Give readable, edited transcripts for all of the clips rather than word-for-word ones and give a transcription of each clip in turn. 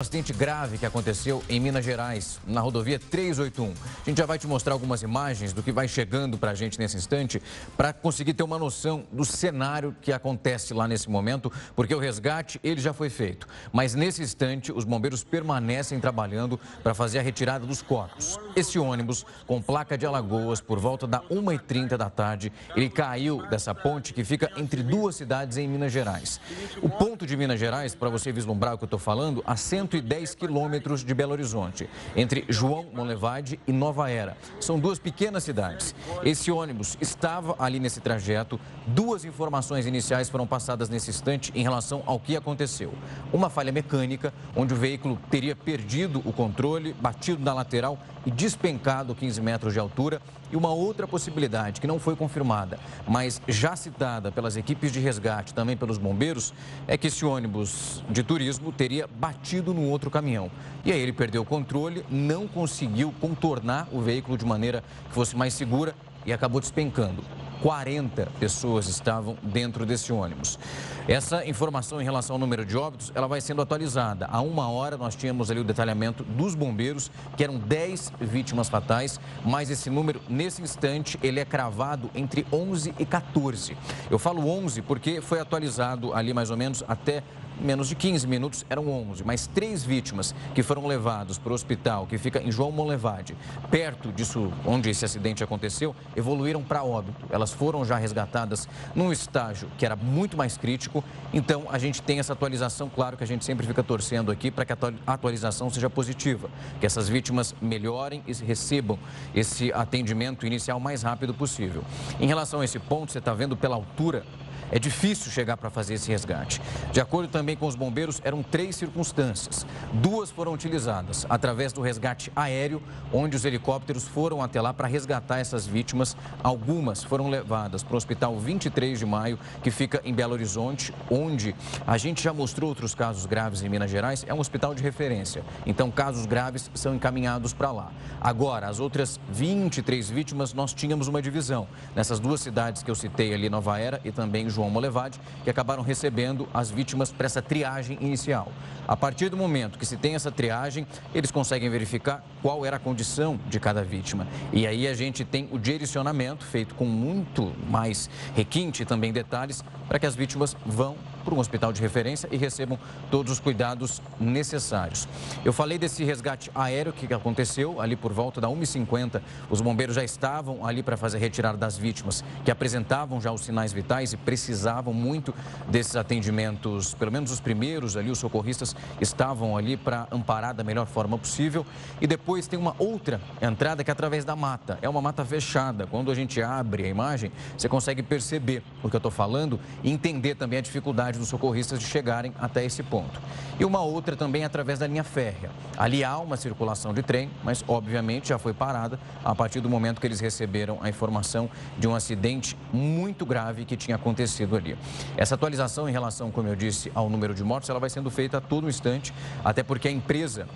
Acidente grave que aconteceu em Minas Gerais, na rodovia 381. A gente já vai te mostrar algumas imagens do que vai chegando para a gente nesse instante, para conseguir ter uma noção do cenário que acontece lá nesse momento, porque o resgate ele já foi feito. Mas nesse instante, os bombeiros permanecem trabalhando para fazer a retirada dos corpos. Esse ônibus, com placa de Alagoas, por volta da 1h30 da tarde, ele caiu dessa ponte que fica entre duas cidades em Minas Gerais. O ponto de Minas Gerais, para você vislumbrar o que eu estou falando, a 110 quilômetros de Belo Horizonte, entre João Monlevade e Nova Era. São duas pequenas cidades. Esse ônibus estava ali nesse trajeto. Duas informações iniciais foram passadas nesse instante em relação ao que aconteceu. Uma falha mecânica, onde o veículo teria perdido o controle, batido na lateral e despencado 15 metros de altura. E uma outra possibilidade, que não foi confirmada, mas já citada pelas equipes de resgate, também pelos bombeiros, é que esse ônibus de turismo teria batido no outro caminhão. E aí ele perdeu o controle, não conseguiu contornar o veículo de maneira que fosse mais segura e acabou despencando. 40 pessoas estavam dentro desse ônibus. Essa informação em relação ao número de óbitos, ela vai sendo atualizada. Há 1 hora nós tínhamos ali o detalhamento dos bombeiros, que eram 10 vítimas fatais, mas esse número, nesse instante, ele é cravado entre 11 e 14. Eu falo 11 porque foi atualizado ali mais ou menos até menos de 15 minutos, eram 11, mas 3 vítimas que foram levados para o hospital, que fica em João Monlevade, perto disso onde esse acidente aconteceu, evoluíram para óbito. Elas foram já resgatadas num estágio que era muito mais crítico, então a gente tem essa atualização, claro que a gente sempre fica torcendo aqui para que a atualização seja positiva, que essas vítimas melhorem e recebam esse atendimento inicial o mais rápido possível. Em relação a esse ponto, você está vendo pela altura, é difícil chegar para fazer esse resgate. De acordo também com os bombeiros, eram 3 circunstâncias. 2 foram utilizadas através do resgate aéreo, onde os helicópteros foram até lá para resgatar essas vítimas. Algumas foram levadas para o Hospital 23 de Maio, que fica em Belo Horizonte, onde a gente já mostrou outros casos graves em Minas Gerais. É um hospital de referência, então casos graves são encaminhados para lá. Agora, as outras 23 vítimas, nós tínhamos uma divisão. Nessas 2 cidades que eu citei ali, Nova Era e também João Monlevade, que acabaram recebendo as vítimas para essa triagem inicial. A partir do momento que se tem essa triagem, eles conseguem verificar qual era a condição de cada vítima. E aí a gente tem o direcionamento feito com muito mais requinte e também detalhes para que as vítimas vão para um hospital de referência e recebam todos os cuidados necessários. Eu falei desse resgate aéreo que aconteceu ali por volta da 1h50. Os bombeiros já estavam ali para fazer a retirada das vítimas que apresentavam já os sinais vitais e precisavam muito desses atendimentos, pelo menos os primeiros ali, os socorristas estavam ali para amparar da melhor forma possível. E depois tem uma outra entrada que é através da mata. É uma mata fechada. Quando a gente abre a imagem, você consegue perceber o que eu estou falando e entender também a dificuldade dos socorristas de chegarem até esse ponto. E uma outra também através da linha férrea. Ali há uma circulação de trem, mas obviamente já foi parada a partir do momento que eles receberam a informação de um acidente muito grave que tinha acontecido ali. Essa atualização em relação, como eu disse, ao número de mortos, ela vai sendo feita a todo instante, até porque a empresa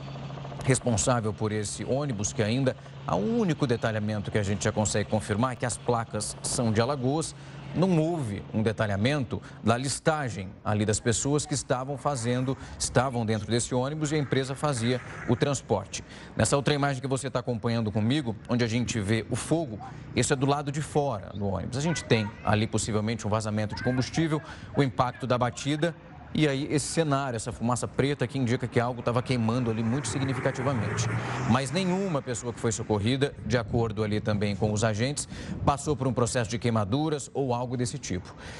responsável por esse ônibus, que ainda há um único detalhamento que a gente já consegue confirmar, é que as placas são de Alagoas. Não houve um detalhamento da listagem ali das pessoas que estavam dentro desse ônibus e a empresa fazia o transporte. Nessa outra imagem que você está acompanhando comigo, onde a gente vê o fogo, esse é do lado de fora do ônibus. A gente tem ali possivelmente um vazamento de combustível, o impacto da batida. E aí esse cenário, essa fumaça preta que indica que algo estava queimando ali muito significativamente. Mas nenhuma pessoa que foi socorrida, de acordo ali também com os agentes, passou por um processo de queimaduras ou algo desse tipo.